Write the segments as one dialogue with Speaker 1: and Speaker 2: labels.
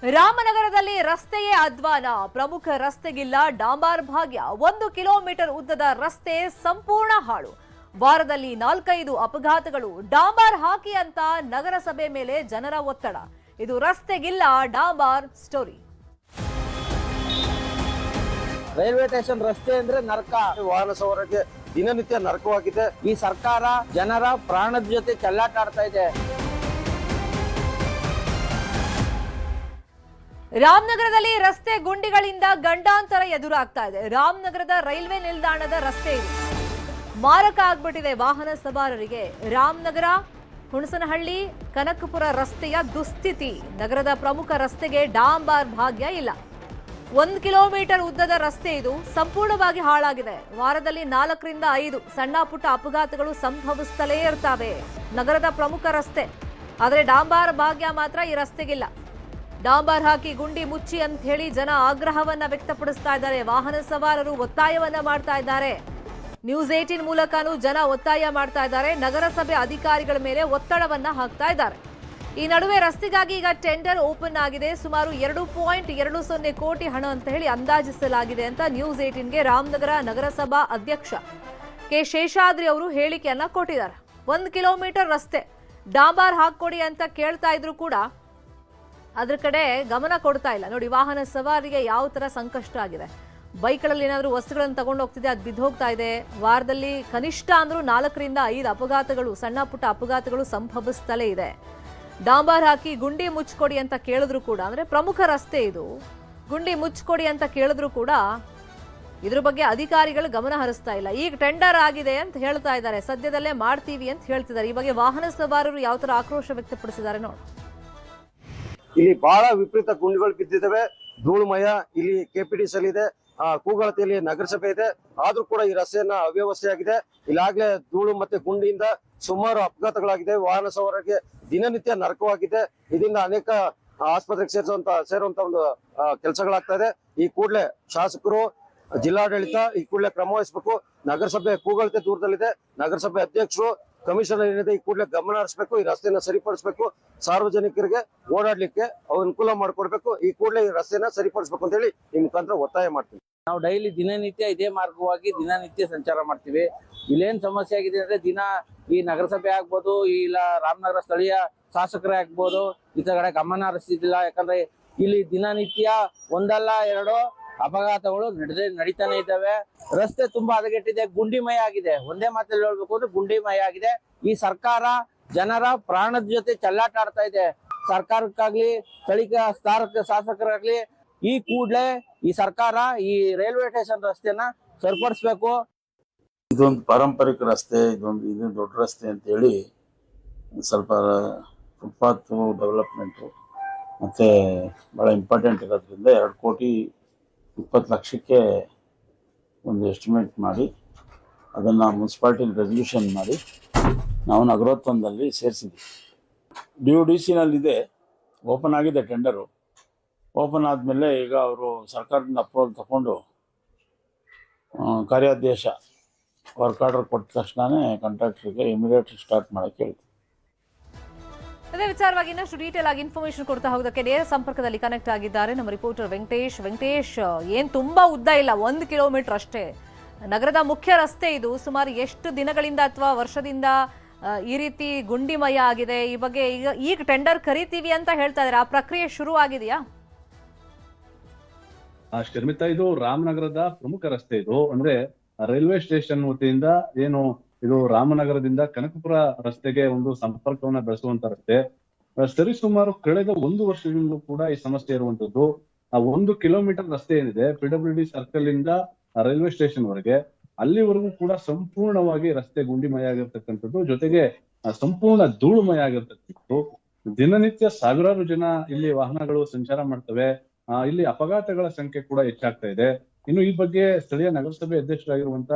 Speaker 1: ರಾಮನಗರದಲ್ಲಿ ರಸ್ತೆಯೇ ಅಧ್ವಾನ, ಪ್ರಮುಖ ರಸ್ತೆಗಿಲ್ಲ ಡಾಂಬಾರ್ ಭಾಗ್ಯ. 1 ಕಿಲೋಮೀಟರ್ ಉದ್ದದ ರಸ್ತೆ ಸಂಪೂರ್ಣ ಹಾಳು. ವಾರದಲ್ಲಿ 4-5 ಅಪಘಾತಗಳು. ಡಾಂಬಾರ್ ಹಾಕಿ ಅಂತ ನಗರಸಭೆ ಮೇಲೆ ಜನರ ಒತ್ತಡ. ಇದು ರಸ್ತೆಗಿಲ್ಲ ಡಾಂಬಾರ್ ಸ್ಟೋರಿ.
Speaker 2: ರೈಲ್ವೆ ಸ್ಟೇಷನ್ ರಸ್ತೆ ಅಂದ್ರೆ ನರಕ. ವಾಹನ ಸವಾರರಿಗೆ ದಿನನಿತ್ಯ ನರಕವಾಗಿದೆ. ಈ ಸರ್ಕಾರ ಜನರ ಪ್ರಾಣದ ಜೊತೆ ಚೆಲ್ಲಾಟ ಆಡ್ತಾ ಇದೆ.
Speaker 1: ರಾಮನಗರದಲ್ಲಿ ರಸ್ತೆ ಗುಂಡಿಗಳಿಂದ ಗಂಡಾಂತರ ಎದುರಾಗ್ತಾ ಇದೆ. ರಾಮನಗರದ ರೈಲ್ವೆ ನಿಲ್ದಾಣದ ರಸ್ತೆ ಇದು ಮಾರಕ ಆಗ್ಬಿಟ್ಟಿದೆ ವಾಹನ ಸವಾರರಿಗೆ. ರಾಮನಗರ, ಹುಣಸನಹಳ್ಳಿ, ಕನಕಪುರ ರಸ್ತೆಯ ದುಸ್ಥಿತಿ. ನಗರದ ಪ್ರಮುಖ ರಸ್ತೆಗೆ ಡಾಂಬಾರ್ ಭಾಗ್ಯ ಇಲ್ಲ. 1 ಕಿಲೋಮೀಟರ್ ಉದ್ದದ ರಸ್ತೆ ಇದು ಸಂಪೂರ್ಣವಾಗಿ ಹಾಳಾಗಿದೆ. ವಾರದಲ್ಲಿ 4-5 ಸಣ್ಣ ಪುಟ್ಟ ಅಪಘಾತಗಳು ಸಂಭವಿಸುತ್ತಲೇ ಇರ್ತವೆ. ನಗರದ ಪ್ರಮುಖ ರಸ್ತೆ, ಆದರೆ ಡಾಂಬಾರ್ ಭಾಗ್ಯ ಮಾತ್ರ ಈ ರಸ್ತೆಗಿಲ್ಲ. ಡಾಂಬಾರ್ ಹಾಕಿ ಗುಂಡಿ ಮುಚ್ಚಿ ಅಂತ ಹೇಳಿ ಜನ ಆಗ್ರಹವನ್ನ ವ್ಯಕ್ತಪಡಿಸ್ತಾ ಇದ್ದಾರೆ. ವಾಹನ ಸವಾರರು ಒತ್ತಾಯವನ್ನ ಮಾಡ್ತಾ ಇದ್ದಾರೆ. ನ್ಯೂಸ್ 18 ಮೂಲಕನೂ ಜನ ಒತ್ತಾಯ ಮಾಡ್ತಾ ಇದ್ದಾರೆ. ನಗರಸಭೆ ಅಧಿಕಾರಿಗಳ ಮೇಲೆ ಒತ್ತಡವನ್ನ ಹಾಕ್ತಾ ಇದ್ದಾರೆ. ಈ ನಡುವೆ ರಸ್ತೆಗಾಗಿ ಈಗ ಟೆಂಡರ್ ಓಪನ್ ಆಗಿದೆ. ಸುಮಾರು 2.20 ಕೋಟಿ ಹಣ ಅಂತ ಹೇಳಿ ಅಂದಾಜಿಸಲಾಗಿದೆ ಅಂತ ನ್ಯೂಸ್ 18ಗೆ ರಾಮನಗರ ನಗರಸಭಾ ಅಧ್ಯಕ್ಷ ಕೆ ಶೇಷಾದ್ರಿ ಅವರು ಹೇಳಿಕೆಯನ್ನ ಕೊಟ್ಟಿದ್ದಾರೆ. 1 ಕಿಲೋಮೀಟರ್ ರಸ್ತೆ ಡಾಂಬಾರ್ ಹಾಕೊಡಿ ಅಂತ ಕೇಳ್ತಾ ಇದ್ರು ಕೂಡ ಅದ್ರ ಕಡೆ ಗಮನ ಕೊಡ್ತಾ ಇಲ್ಲ. ನೋಡಿ, ವಾಹನ ಸವಾರಿಗೆ ಯಾವ ತರ ಸಂಕಷ್ಟ ಆಗಿದೆ. ಬೈಕ್ಗಳಲ್ಲಿ ಏನಾದರೂ ವಸ್ತುಗಳನ್ನು ತಗೊಂಡು ಹೋಗ್ತಿದೆ, ಅದು ಬಿದ್ದು ಹೋಗ್ತಾ ಇದೆ. ವಾರದಲ್ಲಿ ಕನಿಷ್ಠ ಅಂದ್ರೂ 4-5 ಅಪಘಾತಗಳು, ಸಣ್ಣ ಪುಟ್ಟ ಅಪಘಾತಗಳು ಸಂಭವಿಸ್ತಲೇ ಇದೆ. ಡಾಂಬಾರ್ ಹಾಕಿ ಗುಂಡಿ ಮುಚ್ಕೊಡಿ ಅಂತ ಕೇಳಿದ್ರು ಕೂಡ, ಅಂದ್ರೆ ಪ್ರಮುಖ ರಸ್ತೆ ಇದು, ಗುಂಡಿ ಮುಚ್ಕೊಡಿ ಅಂತ ಕೇಳಿದ್ರು ಕೂಡ ಇದ್ರ ಬಗ್ಗೆ ಅಧಿಕಾರಿಗಳು ಗಮನ ಹರಿಸ್ತಾ ಇಲ್ಲ. ಈಗ ಟೆಂಡರ್ ಆಗಿದೆ ಅಂತ ಹೇಳ್ತಾ ಇದ್ದಾರೆ, ಸದ್ಯದಲ್ಲೇ ಮಾಡ್ತೀವಿ ಅಂತ ಹೇಳ್ತಿದ್ದಾರೆ. ಈ ಬಗ್ಗೆ ವಾಹನ ಸವಾರರು ಯಾವ ತರ ಆಕ್ರೋಶ ವ್ಯಕ್ತಪಡಿಸಿದ್ದಾರೆ ನೋಡಿ.
Speaker 2: ಇಲ್ಲಿ ಬಹಳ ವಿಪರೀತ ಗುಂಡಿಗಳು ಬಿದ್ದಿದ್ದಾವೆ, ಧೂಳುಮಯ. ಇಲ್ಲಿ ಕೆಪಿಟಿಸಿಎಲ್ ಇದೆ, ಕೂಗಳತೆಯಲ್ಲಿ ನಗರಸಭೆ ಇದೆ. ಆದ್ರೂ ಕೂಡ ಈ ರಸ್ತೆಯನ್ನ ಅವ್ಯವಸ್ಥೆ ಆಗಿದೆ. ಇಲ್ಲಾಗ್ಲೇ ಧೂಳು ಮತ್ತೆ ಗುಂಡಿಯಿಂದ ಸುಮಾರು ಅಪಘಾತಗಳಾಗಿದೆ. ವಾಹನ ಸವಾರರಿಗೆ ದಿನನಿತ್ಯ ನರಕವಾಗಿದೆ. ಇದರಿಂದ ಅನೇಕ ಆಸ್ಪತ್ರೆಗೆ ಸೇರುವಂತ ಒಂದು ಕೆಲಸಗಳಾಗ್ತಾ ಇದೆ. ಈ ಕೂಡಲೇ ಶಾಸಕರು, ಜಿಲ್ಲಾಡಳಿತ ಈ ಕೂಡಲೇ ಕ್ರಮ ವಹಿಸಬೇಕು. ನಗರಸಭೆ ಕೂಗಳತೆ ದೂರದಲ್ಲಿದೆ. ನಗರಸಭೆ ಅಧ್ಯಕ್ಷರು, ಕಮಿಷನರ್ ಏನಿದೆ ಈ ಕೂಡಲೇ ಗಮನ ಹರಿಸಬೇಕು. ಈ ರಸ್ತೆನ ಸರಿಪಡಿಸಬೇಕು. ಸಾರ್ವಜನಿಕರಿಗೆ ಓಡಾಡ್ಲಿಕ್ಕೆ ಅನುಕೂಲ ಮಾಡಿಕೊಡ್ಬೇಕು. ಈ ಕೂಡಲೇ ಈ ರಸ್ತೆನ ಸರಿಪಡಿಸಬೇಕು ಅಂತ ಹೇಳಿ ಈ ಮುಖಾಂತರ ಒತ್ತಾಯ ಮಾಡ್ತೀವಿ.
Speaker 3: ನಾವು ಡೈಲಿ ದಿನನಿತ್ಯ ಇದೇ ಮಾರ್ಗವಾಗಿ ದಿನನಿತ್ಯ ಸಂಚಾರ ಮಾಡ್ತೀವಿ. ಇಲ್ಲೇನ್ ಸಮಸ್ಯೆ ಆಗಿದೆ ಅಂದ್ರೆ, ದಿನ ಈ ನಗರಸಭೆ ಆಗ್ಬೋದು, ಇಲ್ಲ ರಾಮನಗರ ಸ್ಥಳೀಯ ಶಾಸಕರೇ ಆಗ್ಬೋದು, ಈ ಕಡೆ ಗಮನ ಹರಿಸ್ತಿದ್ದಿಲ್ಲ. ಯಾಕಂದ್ರೆ ಇಲ್ಲಿ ದಿನನಿತ್ಯ 1-2 ಅಪಘಾತಗಳು ನಡೀತಾನೆ ಇದ್ದಾವೆ. ರಸ್ತೆ ತುಂಬಾ ಹದಗೆಟ್ಟಿದೆ, ಗುಂಡಿಮಯ ಆಗಿದೆ. ಒಂದೇ ಮಾತಲ್ಲಿ ಹೇಳ್ಬೇಕು ಅಂದ್ರೆ ಗುಂಡಿಮಯ ಆಗಿದೆ. ಈ ಸರ್ಕಾರ ಜನರ ಪ್ರಾಣದ ಜೊತೆ ಚೆಲ್ಲಾಟ ಆಡ್ತಾ ಇದೆ. ಸರ್ಕಾರಕ್ಕಾಗ್ಲಿ, ಸ್ಥಳೀಯ ಶಾಸಕರಾಗ್ಲಿ ಈ ಕೂಡಲೇ ಈ ಸರ್ಕಾರ ಈ ರೈಲ್ವೆ ಸ್ಟೇಷನ್ ರಸ್ತೆನ ಸರಿಪಡಿಸ್ಬೇಕು.
Speaker 4: ಇದೊಂದು ಪಾರಂಪರಿಕ ರಸ್ತೆ, ಇದು ದೊಡ್ಡ ರಸ್ತೆ ಅಂತ ಹೇಳಿ ಸ್ವಲ್ಪ ಫುಟ್ಪಾತ್ ಡೆವಲಪ್ಮೆಂಟ್ ಮತ್ತೆ ಬಹಳ ಇಂಪಾರ್ಟೆಂಟ್ ಇರೋದ್ರಿಂದ 2,20,00,000ಕ್ಕೆ ಒಂದು ಎಸ್ಟಿಮೇಟ್ ಮಾಡಿ ಅದನ್ನು ಮುನ್ಸಿಪಾಲ್ಟಿ ರೆಸಲ್ಯೂಷನ್ ಮಾಡಿ ನಾವು ನಗರೋತ್ಥಾನದಲ್ಲಿ ಸೇರಿಸಿದ್ವಿ. DODCನಲ್ಲಿದೆ, ಓಪನ್ ಆಗಿದೆ ಟೆಂಡರು. ಓಪನ್ ಆದಮೇಲೆ ಈಗ ಅವರು ಸರ್ಕಾರದಿಂದ ಅಪ್ರೂವಲ್ ತಗೊಂಡು ಕಾರ್ಯಾದೇಶ ವರ್ಕ್ ಆರ್ಡರ್ ಕೊಟ್ಟ ತಕ್ಷಣವೇ ಕಾಂಟ್ರಾಕ್ಟರ್ಗೆ ಇಮಿಡಿಯೇಟ್ ಸ್ಟಾರ್ಟ್ ಮಾಡೋಕ್ಕೆ ಹೇಳ್ತೀವಿ.
Speaker 1: ಅದೇ ವಿಚಾರವಾಗಿ ಇನ್ನಷ್ಟು ಡೀಟೇಲ್ ಆಗಿ ಇನ್ಫಾರ್ಮೇಶನ್ ಕೊಡ್ತಾ ಹೋಗೋದಕ್ಕೆ ನೇರ ಸಂಪರ್ಕದಲ್ಲಿ ಕನೆಕ್ಟ್ ಆಗಿದ್ದಾರೆ ನಮ್ಮ ರಿಪೋರ್ಟರ್ ವೆಂಕಟೇಶ್. ಏನ್ ತುಂಬಾ ಉದ್ದ ಇಲ್ಲ, 1 ಕಿಲೋಮೀಟರ್ ಅಷ್ಟೇ. ನಗರದ ಮುಖ್ಯ ರಸ್ತೆ ಇದು. ಸುಮಾರು ಎಷ್ಟು ದಿನಗಳಿಂದ ಅಥವಾ ವರ್ಷದಿಂದ ಈ ರೀತಿ ಗುಂಡಿಮಯ ಆಗಿದೆ? ಈ ಬಗ್ಗೆ ಈಗ ಟೆಂಡರ್ ಕರಿತೀವಿ ಅಂತ ಹೇಳ್ತಾ ಇದ್ದಾರೆ, ಆ ಪ್ರಕ್ರಿಯೆ ಶುರು ಆಗಿದೆಯಾ?
Speaker 5: ಶರ್ಮಿತಾ, ಇದು ರಾಮನಗರದ ಪ್ರಮುಖ ರಸ್ತೆ. ಇದು ಅಂದ್ರೆ ರೈಲ್ವೆ ಸ್ಟೇಷನ್ ವತಿಯಿಂದ ಏನು ಇದು ರಾಮನಗರದಿಂದ ಕನಕಪುರ ರಸ್ತೆಗೆ ಒಂದು ಸಂಪರ್ಕವನ್ನ ಬೆಳೆಸುವಂತ ರಸ್ತೆ. ಸರಿಸುಮಾರು ಕಳೆದ 1 ವರ್ಷದಿಂದಲೂ ಕೂಡ ಈ ಸಮಸ್ಯೆ ಇರುವಂತದ್ದು. ಆ 1 ಕಿಲೋಮೀಟರ್ ರಸ್ತೆ ಏನಿದೆ, PWD ಸರ್ಕಲ್ ಇಂದ ರೈಲ್ವೆ ಸ್ಟೇಷನ್ ವರೆಗೆ, ಅಲ್ಲಿವರೆಗೂ ಕೂಡ ಸಂಪೂರ್ಣವಾಗಿ ರಸ್ತೆ ಗುಂಡಿಮಯ ಆಗಿರ್ತಕ್ಕಂಥದ್ದು, ಜೊತೆಗೆ ಸಂಪೂರ್ಣ ಧೂಳುಮಯ ಆಗಿರ್ತಕ್ಕಂಥದ್ದು. ದಿನನಿತ್ಯ ಸಾವಿರಾರು ಜನ ಇಲ್ಲಿ ವಾಹನಗಳು ಸಂಚಾರ ಮಾಡ್ತವೆ. ಇಲ್ಲಿ ಅಪಘಾತಗಳ ಸಂಖ್ಯೆ ಕೂಡ ಹೆಚ್ಚಾಗ್ತಾ ಇದೆ. ಇನ್ನು ಈ ಬಗ್ಗೆ ಸ್ಥಳೀಯ ನಗರಸಭೆ ಅಧ್ಯಕ್ಷರಾಗಿರುವಂತ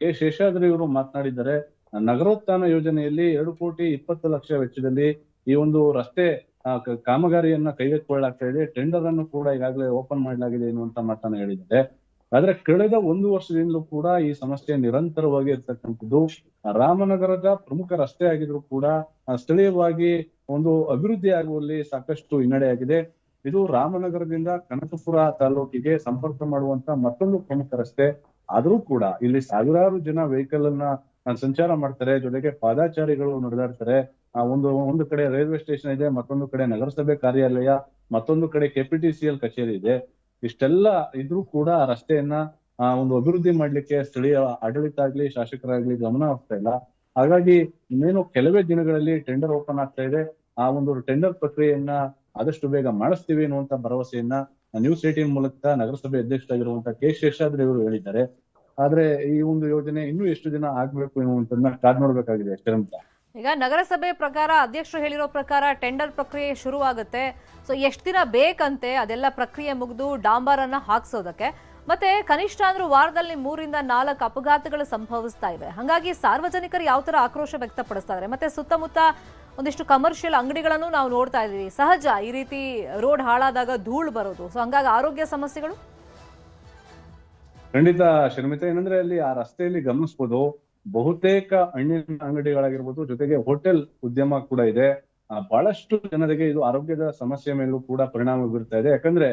Speaker 5: ಕೆ ಶೇಷಾದ್ರಿ ಅವರು ಮಾತನಾಡಿದ್ದಾರೆ. ನಗರೋತ್ಥಾನ ಯೋಜನೆಯಲ್ಲಿ 2,20,00,000 ವೆಚ್ಚದಲ್ಲಿ ಈ ಒಂದು ರಸ್ತೆ ಕಾಮಗಾರಿಯನ್ನ ಕೈಗೆತ್ತಿಕೊಳ್ಳಲಾಗ್ತಾ ಇದೆ. ಟೆಂಡರ್ ಅನ್ನು ಕೂಡ ಈಗಾಗಲೇ ಓಪನ್ ಮಾಡಲಾಗಿದೆ ಎನ್ನುವಂತ ಮಾತನ್ನ ಹೇಳಿದ್ದಾರೆ. ಆದ್ರೆ ಕಳೆದ 1 ವರ್ಷದಿಂದಲೂ ಕೂಡ ಈ ಸಮಸ್ಯೆ ನಿರಂತರವಾಗಿ ಇರ್ತಕ್ಕಂಥದ್ದು. ರಾಮನಗರದ ಪ್ರಮುಖ ರಸ್ತೆ ಆಗಿದ್ರು ಕೂಡ ಸ್ಥಳೀಯವಾಗಿ ಒಂದು ಅಭಿವೃದ್ಧಿ ಆಗುವಲ್ಲಿ ಸಾಕಷ್ಟು ಹಿನ್ನಡೆಯಾಗಿದೆ. ಇದು ರಾಮನಗರದಿಂದ ಕನಕಪುರ ತಾಲೂಕಿಗೆ ಸಂಪರ್ಕ ಮಾಡುವಂತ ಮತ್ತೊಂದು ಪ್ರಮುಖ ರಸ್ತೆ. ಆದ್ರೂ ಕೂಡ ಇಲ್ಲಿ ಸಾವಿರಾರು ಜನ ವೆಹಿಕಲ್ ಅನ್ನ ಸಂಚಾರ ಮಾಡ್ತಾರೆ, ಜೊತೆಗೆ ಪಾದಾಚಾರಿಗಳು ನಡೆದಾಡ್ತಾರೆ. ಒಂದು ಕಡೆ ರೈಲ್ವೆ ಸ್ಟೇಷನ್ ಇದೆ, ಮತ್ತೊಂದು ಕಡೆ ನಗರಸಭೆ ಕಾರ್ಯಾಲಯ, ಮತ್ತೊಂದು ಕಡೆ ಕೆಪಿಟಿಸಿಎಲ್ ಕಚೇರಿ ಇದೆ. ಇಷ್ಟೆಲ್ಲ ಇದ್ರೂ ಕೂಡ ಆ ರಸ್ತೆಯನ್ನ ಒಂದು ಅಭಿವೃದ್ಧಿ ಮಾಡ್ಲಿಕ್ಕೆ ಸ್ಥಳೀಯ ಆಡಳಿತ ಆಗ್ಲಿ ಶಾಸಕರಾಗ್ಲಿ ಗಮನ ಹರಿಸ್ತಾ ಇಲ್ಲ. ಹಾಗಾಗಿ ಇನ್ನೇನು ಕೆಲವೇ ದಿನಗಳಲ್ಲಿ ಟೆಂಡರ್ ಓಪನ್ ಆಗ್ತಾ ಇದೆ. ಆ ಒಂದು ಟೆಂಡರ್ ಪ್ರಕ್ರಿಯೆಯನ್ನ ಆದಷ್ಟು ಬೇಗ ಮಾಡಿಸ್ತೀವಿ ಅನ್ನುವಂತ ಭರವಸೆಯನ್ನ ನ್ಯೂಸ್18 ಮೂಲಕ ನಗರಸಭೆ ಅಧ್ಯಕ್ಷರಾಗಿರುವಂತಹ ಕೆ ಶೇಷಾದ್ರಿ ಅವರು ಹೇಳಿದ್ದಾರೆ. ಆದ್ರೆ ಈ ಒಂದು ಯೋಜನೆ ಇನ್ನೂ ಎಷ್ಟು ದಿನ ಆಗ್ಬೇಕು ಎನ್ನುವಂತನ್ನ ಕಾದ್ ನೋಡ್ಬೇಕಾಗಿದೆ ಅಂತ.
Speaker 1: ಈಗ ನಗರಸಭೆ ಪ್ರಕಾರ ಅಧ್ಯಕ್ಷರು ಹೇಳಿರೋ ಪ್ರಕಾರ ಟೆಂಡರ್ ಪ್ರಕ್ರಿಯೆ ಶುರುವಾಗುತ್ತೆ. ಸೊ ಎಷ್ಟು ದಿನ ಬೇಕಂತೆ ಅದೆಲ್ಲ ಪ್ರಕ್ರಿಯೆ ಮುಗಿದು ಡಾಂಬರನ್ನ ಹಾಕ್ಸೋದಕ್ಕೆ? ಮತ್ತೆ ಕನಿಷ್ಠ ಅಂದ್ರೂ ವಾರದಲ್ಲಿ 3 ರಿಂದ 4 ಅಪಘಾತಗಳು ಸಂಭವಿಸ್ತಾ ಇವೆ. ಹಾಗಾಗಿ ಸಾರ್ವಜನಿಕರು ಯಾವ ತರ ಆಕ್ರೋಶ ವ್ಯಕ್ತಪಡಿಸ್ತಾ ಇದ್ದಾರೆ. ಮತ್ತೆ ಸುತ್ತಮುತ್ತ ಒಂದಿಷ್ಟು ಕಮರ್ಷಿಯಲ್ ಅಂಗಡಿಗಳನ್ನು ನಾವು ನೋಡ್ತಾ ಇದೀವಿ. ಸಹಜ ಈ ರೀತಿ ರೋಡ್ ಹಾಳಾದಾಗ ಧೂಳು ಬರೋದು. ಸೊ ಹಂಗಾಗಿ ಆರೋಗ್ಯ ಸಮಸ್ಯೆಗಳು
Speaker 5: ಖಂಡಿತ ಶರ್ಮಿತಾ. ಏನಂದ್ರೆ ಅಲ್ಲಿ ಆ ರಸ್ತೆಯಲ್ಲಿ ಗಮನಿಸಬಹುದು, ಬಹುತೇಕ ಹಣ್ಣಿನ ಅಂಗಡಿಗಳಾಗಿರ್ಬೋದು, ಜೊತೆಗೆ ಹೋಟೆಲ್ ಉದ್ಯಮ ಕೂಡ ಇದೆ. ಬಹಳಷ್ಟು ಜನರಿಗೆ ಇದು ಆರೋಗ್ಯದ ಸಮಸ್ಯೆ ಮೇಲೂ ಕೂಡ ಪರಿಣಾಮ ಬೀರ್ತಾ ಇದೆ. ಯಾಕಂದ್ರೆ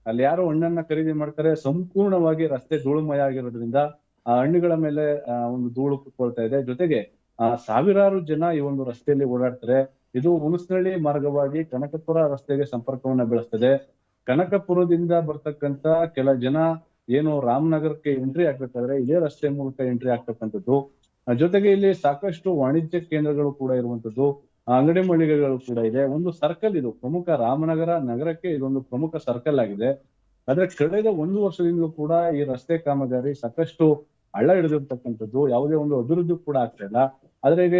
Speaker 5: ಅಲ್ಲಿ ಯಾರು ಹಣ್ಣನ್ನ ಖರೀದಿ ಮಾಡ್ತಾರೆ, ಸಂಪೂರ್ಣವಾಗಿ ರಸ್ತೆ ಧೂಳುಮಯ ಆಗಿರೋದ್ರಿಂದ ಆ ಹಣ್ಣುಗಳ ಮೇಲೆ ಒಂದು ಧೂಳು ಕುತ್ಕೊಳ್ತಾ ಇದೆ. ಜೊತೆಗೆ ಸಾವಿರಾರು ಜನ ಈ ಒಂದು ರಸ್ತೆಯಲ್ಲಿ ಓಡಾಡ್ತಾರೆ. ಇದು ಹುಣಸನಹಳ್ಳಿ ಮಾರ್ಗವಾಗಿ ಕನಕಪುರ ರಸ್ತೆಗೆ ಸಂಪರ್ಕವನ್ನ ಬೆಳೆಸ್ತದೆ. ಕನಕಪುರದಿಂದ ಬರ್ತಕ್ಕಂತ ಕೆಲ ಜನ ಏನು ರಾಮನಗರಕ್ಕೆ ಎಂಟ್ರಿ ಆಗ್ಬೇಕಾದ್ರೆ ಇದೇ ರಸ್ತೆ ಮೂಲಕ ಎಂಟ್ರಿ ಆಗ್ತಕ್ಕಂಥದ್ದು. ಜೊತೆಗೆ ಇಲ್ಲಿ ಸಾಕಷ್ಟು ವಾಣಿಜ್ಯ ಕೇಂದ್ರಗಳು ಕೂಡ ಇರುವಂತದ್ದು, ಅಂಗಡಿ ಮಳಿಗೆಗಳು ಕೂಡ ಇದೆ. ಒಂದು ಸರ್ಕಲ್, ಇದು ಪ್ರಮುಖ ರಾಮನಗರ ನಗರಕ್ಕೆ ಇದೊಂದು ಪ್ರಮುಖ ಸರ್ಕಲ್ ಆಗಿದೆ. ಆದ್ರೆ ಕಳೆದ 1 ವರ್ಷದಿಂದಲೂ ಕೂಡ ಈ ರಸ್ತೆ ಕಾಮಗಾರಿ ಸಾಕಷ್ಟು ಹಳ್ಳ ಹಿಡಿದಿರ್ತಕ್ಕಂಥದ್ದು, ಯಾವುದೇ ಒಂದು ಅಭಿವೃದ್ಧಿ ಕೂಡ ಆಗ್ತಾ ಇಲ್ಲ. ಆದ್ರೆ ಈಗ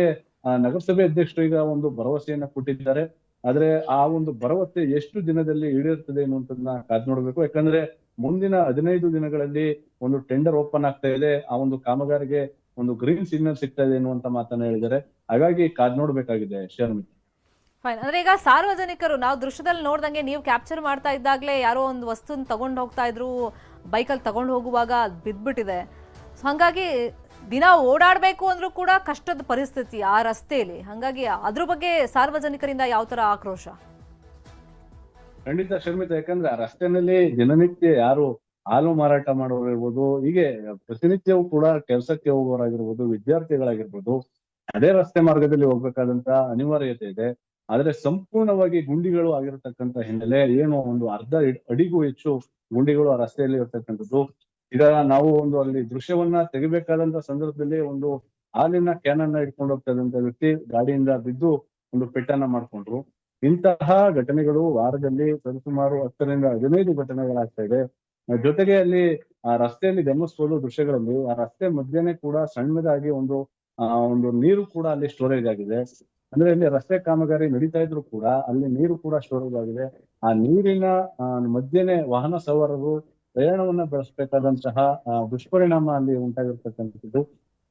Speaker 5: ನಗರಸಭೆ ಅಧ್ಯಕ್ಷರು ಈಗ ಒಂದು ಭರವಸೆಯನ್ನ ಕೊಟ್ಟಿದ್ದಾರೆ. ಆದ್ರೆ ಆ ಒಂದು ಭರವಸೆ ಎಷ್ಟು ದಿನದಲ್ಲಿ ಈಡೇರ್ತದೆ ಅನ್ನುವಂಥದ್ದನ್ನ ಕಾದ್ ನೋಡ್ಬೇಕು. ಯಾಕಂದ್ರೆ ಮುಂದಿನ 15 ದಿನಗಳಲ್ಲಿ ಒಂದು ಟೆಂಡರ್ ಓಪನ್ ಆಗ್ತಾ ಇದೆ. ಆ ಒಂದು ಕಾಮಗಾರಿಗೆ ಒಂದು ಗ್ರೀನ್ ಸಿಗ್ನಲ್ ಸಿಗ್ತಾ ಇದೆ ಎನ್ನುವಂತ ಮಾತನ್ನ ಹೇಳಿದ್ದಾರೆ. ಹಾಗಾಗಿ ಕಾದ್ ನೋಡ್ಬೇಕಾಗಿದೆ ಶರ್ಮಿತಾ.
Speaker 1: ಫೈನ್. ಅಂದ್ರೆ ಈಗ ಸಾರ್ವಜನಿಕರು ನಾವು ದೃಶ್ಯದಲ್ಲಿ ನೋಡ್ದಂಗೆ ನೀವು ಕ್ಯಾಪ್ಚರ್ ಮಾಡ್ತಾ ಇದ್ದಾಗಲೇ ಯಾರೋ ಒಂದು ವಸ್ತುನ ತಗೊಂಡು ಹೋಗ್ತಾ ಇದ್ರು, ಬೈಕಲ್ಲಿ ತಗೊಂಡು ಹೋಗುವಾಗ ಬಿದ್ದ್ಬಿಟ್ಟಿದೆ. ಹಾಗಾಗಿ ದಿನ ಓಡಾಡ್ಬೇಕು ಅಂದ್ರೂ ಕೂಡ ಕಷ್ಟದ ಪರಿಸ್ಥಿತಿ ಆ ರಸ್ತೆಯಲ್ಲಿ. ಹಾಗಾಗಿ ಅದ್ರ ಬಗ್ಗೆ ಸಾರ್ವಜನಿಕರಿಂದ ಯಾವ ತರ ಆಕ್ರೋಶ?
Speaker 5: ಖಂಡಿತ ಶರ್ಮಿತಾ. ಯಾಕಂದ್ರೆ ಆ ರಸ್ತೆನಲ್ಲಿ ದಿನನಿತ್ಯ ಯಾರು ಹಾಲು ಮಾರಾಟ ಮಾಡೋರು ಇರ್ಬೋದು, ಹೀಗೆ ಪ್ರತಿನಿತ್ಯವೂ ಕೂಡ ಕೆಲಸಕ್ಕೆ ಹೋಗೋರಾಗಿರ್ಬೋದು, ವಿದ್ಯಾರ್ಥಿಗಳಾಗಿರ್ಬೋದು, ಅದೇ ರಸ್ತೆ ಮಾರ್ಗದಲ್ಲಿ ಹೋಗ್ಬೇಕಾದಂತ ಅನಿವಾರ್ಯತೆ ಇದೆ. ಆದ್ರೆ ಸಂಪೂರ್ಣವಾಗಿ ಗುಂಡಿಗಳು ಆಗಿರತಕ್ಕಂತ ಹಿನ್ನೆಲೆ ಏನು ಒಂದು ಅರ್ಧ ಅಡಿಗೂ ಹೆಚ್ಚು ಗುಂಡಿಗಳು ಆ ರಸ್ತೆಯಲ್ಲಿ ಇರ್ತಕ್ಕಂಥದ್ದು. ಈಗ ನಾವು ಒಂದು ಅಲ್ಲಿ ದೃಶ್ಯವನ್ನ ತೆಗಿಬೇಕಾದಂತ ಸಂದರ್ಭದಲ್ಲಿ ಒಂದು ಹಾಲಿನ ಕ್ಯಾನ್ ಅನ್ನ ಇಟ್ಕೊಂಡು ಹೋಗ್ತಾ ಇದ್ದಂತ ವ್ಯಕ್ತಿ ಗಾಡಿಯಿಂದ ಬಿದ್ದು ಒಂದು ಪೆಟ್ಟನ್ನ ಮಾಡ್ಕೊಂಡ್ರು. ಇಂತಹ ಘಟನೆಗಳು ವಾರದಲ್ಲಿ ಸರಿಸುಮಾರು 10 ರಿಂದ 15 ಘಟನೆಗಳಾಗ್ತಾ ಇದೆ. ಜೊತೆಗೆ ಅಲ್ಲಿ ಆ ರಸ್ತೆಯಲ್ಲಿ ಗಮನಿಸಬಹುದು ದೃಶ್ಯಗಳಲ್ಲಿ, ಆ ರಸ್ತೆ ಮಧ್ಯೆನೆ ಕೂಡ ಸಣ್ಣದಾಗಿ ಒಂದು ನೀರು ಕೂಡ ಅಲ್ಲಿ ಸ್ಟೋರೇಜ್ ಆಗಿದೆ. ಅಂದ್ರೆ ಇಲ್ಲಿ ರಸ್ತೆ ಕಾಮಗಾರಿ ನಡೀತಾ ಇದ್ರು ಕೂಡ ಅಲ್ಲಿ ನೀರು ಕೂಡ ಸ್ಟೋರೇಜ್ ಆಗಿದೆ. ಆ ನೀರಿನ ಮಧ್ಯೆನೆ ವಾಹನ ಸವಾರರು ಪ್ರಯಾಣವನ್ನ ಬೆಳೆಸಬೇಕಾದಂತಹ ದುಷ್ಪರಿಣಾಮ ಅಲ್ಲಿ ಉಂಟಾಗಿರ್ತಕ್ಕಂಥದ್ದು.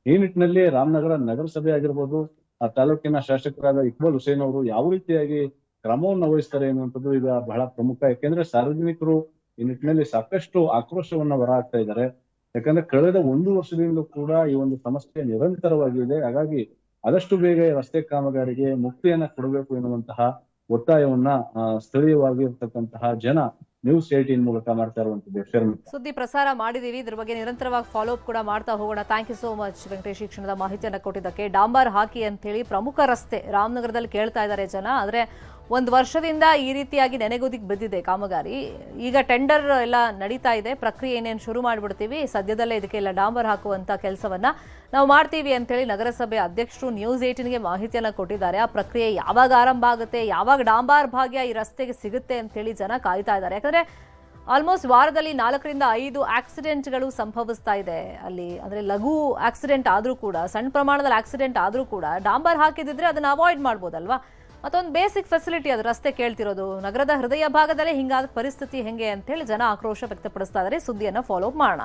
Speaker 5: ಈ ನಿಟ್ಟಿನಲ್ಲಿ ರಾಮನಗರ ನಗರಸಭೆ ಆಗಿರ್ಬೋದು, ಆ ತಾಲೂಕಿನ ಶಾಸಕರಾದ ಇಕ್ಬಾಲ್ ಹುಸೇನ್ ಅವರು ಯಾವ ರೀತಿಯಾಗಿ ಕ್ರಮವನ್ನು ವಹಿಸ್ತಾರೆ ಎನ್ನುವಂಥದ್ದು ಈಗ ಬಹಳ ಪ್ರಮುಖ. ಯಾಕೆಂದ್ರೆ ಸಾರ್ವಜನಿಕರು ಈ ನಿಟ್ಟಿನಲ್ಲಿ ಸಾಕಷ್ಟು ಆಕ್ರೋಶವನ್ನ ಹೊರಹಾಕ್ತಾ ಇದ್ದಾರೆ. ಯಾಕಂದ್ರೆ ಕಳೆದ 1 ವರ್ಷದಿಂದಲೂ ಕೂಡ ಈ ಒಂದು ಸಮಸ್ಯೆ ನಿರಂತರವಾಗಿದೆ. ಹಾಗಾಗಿ ಆದಷ್ಟು ಬೇಗ ರಸ್ತೆ ಕಾಮಗಾರಿಗೆ ಮುಕ್ತಿಯನ್ನ ಕೊಡಬೇಕು ಎನ್ನುವಂತಹ ಒತ್ತಾಯವನ್ನ ಸ್ಥಳೀಯವಾಗಿ ಇರ್ತಕ್ಕಂತಹ ಜನ ನ್ಯೂಸ್18 ಮೂಲಕ ಮಾಡ್ತಾ ಇರುವಂತದ್ದು.
Speaker 1: ಸುದ್ದಿ ಪ್ರಸಾರ ಮಾಡಿದೀವಿ, ಇದ್ರ ಬಗ್ಗೆ ನಿರಂತರವಾಗಿ ಫಾಲೋ ಅಪ್ ಕೂಡ ಮಾಡ್ತಾ ಹೋಗೋಣ. Thank you so much Venkatesh, ಶಿಕ್ಷಣದ ಮಾಹಿತಿಯನ್ನ ಕೊಟ್ಟಿದ್ದಕ್ಕೆ. ಡಾಂಬರ್ ಹಾಕಿ ಅಂತ ಹೇಳಿ ಪ್ರಮುಖ ರಸ್ತೆ ರಾಮನಗರದಲ್ಲಿ ಕೇಳ್ತಾ ಇದ್ದಾರೆ ಜನ. ಆದ್ರೆ 1 ವರ್ಷದಿಂದ ಈ ರೀತಿಯಾಗಿ ನೆನೆಗುದಿಗೆ ಬಿದ್ದಿದೆ ಕಾಮಗಾರಿ. ಈಗ ಟೆಂಡರ್ ಎಲ್ಲ ನಡೀತಾ ಇದೆ, ಪ್ರಕ್ರಿಯೆ ಏನೇನು ಶುರು ಮಾಡ್ಬಿಡ್ತೀವಿ, ಸದ್ಯದಲ್ಲೇ ಇದಕ್ಕೆಲ್ಲ ಡಾಂಬರ್ ಹಾಕುವಂತ ಕೆಲಸವನ್ನ ನಾವು ಮಾಡ್ತೀವಿ ಅಂತ ಹೇಳಿ ನಗರಸಭೆ ಅಧ್ಯಕ್ಷರು ನ್ಯೂಸ್18ಗೆ ಮಾಹಿತಿಯನ್ನ ಕೊಟ್ಟಿದ್ದಾರೆ. ಆ ಪ್ರಕ್ರಿಯೆ ಯಾವಾಗ ಆರಂಭ ಆಗುತ್ತೆ, ಯಾವಾಗ ಡಾಂಬರ್ ಭಾಗ್ಯ ಈ ರಸ್ತೆಗೆ ಸಿಗುತ್ತೆ ಅಂತ ಹೇಳಿ ಜನ ಕಾಯ್ತಾ ಇದ್ದಾರೆ. ಯಾಕಂದ್ರೆ ಆಲ್ಮೋಸ್ಟ್ ವಾರದಲ್ಲಿ 4 ರಿಂದ 5 ಆಕ್ಸಿಡೆಂಟ್ಗಳು ಸಂಭವಿಸ್ತಾ ಇದೆ ಅಲ್ಲಿ. ಅಂದ್ರೆ ಲಘು ಆಕ್ಸಿಡೆಂಟ್ ಆದ್ರೂ ಕೂಡ, ಸಣ್ಣ ಪ್ರಮಾಣದಲ್ಲಿ ಆಕ್ಸಿಡೆಂಟ್ ಆದ್ರೂ ಕೂಡ ಡಾಂಬರ್ ಹಾಕಿದಿದ್ರೆ ಅದನ್ನ ಅವಾಯ್ಡ್ ಮಾಡ್ಬೋದಲ್ವಾ. ಮತ್ತೊಂದು ಬೇಸಿಕ್ ಫೆಸಿಲಿಟಿ ಅದು ರಸ್ತೆ ಕೇಳ್ತಿರೋದು. ನಗರದ ಹೃದಯ ಭಾಗದಲ್ಲೇ ಹಿಂಗಾದ ಪರಿಸ್ಥಿತಿ ಹೆಂಗೆ ಅಂತ ಹೇಳಿ ಜನ ಆಕ್ರೋಶ ವ್ಯಕ್ತಪಡಿಸ್ತಾ ಇದ್ದಾರೆ. ಸುದ್ದಿಯನ್ನ ಫಾಲೋ ಅಪ್ ಮಾಡೋಣ.